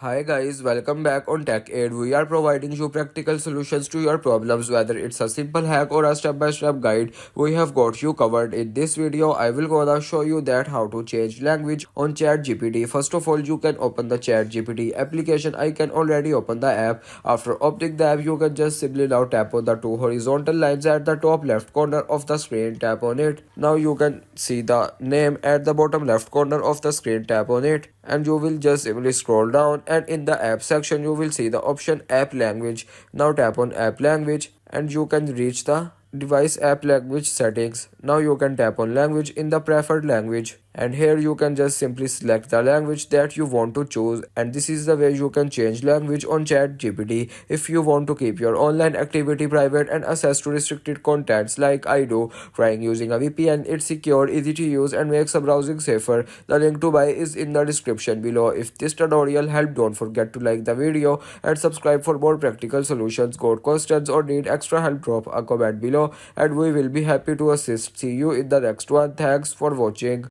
Hi guys, welcome back on Tech Aid. We are providing you practical solutions to your problems, whether it's a simple hack or a step-by-step guide. We have got you covered. In this video, I will gonna show you that how to change language on ChatGPT. First of all, you can open the ChatGPT application. I can already open the app. After opening the app, you can just simply now tap on the two horizontal lines at the top left corner of the screen. Tap on it. Now you can see the name at the bottom left corner of the screen. Tap on it and you will just simply scroll down, and in the app section you will see the option app language. Now tap on app language and you can reach the device app language settings. Now you can tap on language in the preferred language, and here you can just simply select the language that you want to choose, and this is the way you can change language on ChatGPT. If you want to keep your online activity private and access to restricted contents like I do, trying using a VPN. It's secure, easy to use, and makes a browsing safer. The link to buy is in the description below. If this tutorial helped, don't forget to like the video and subscribe for more practical solutions. Got questions or need extra help, drop a comment below and we will be happy to assist. See you in the next one. Thanks for watching.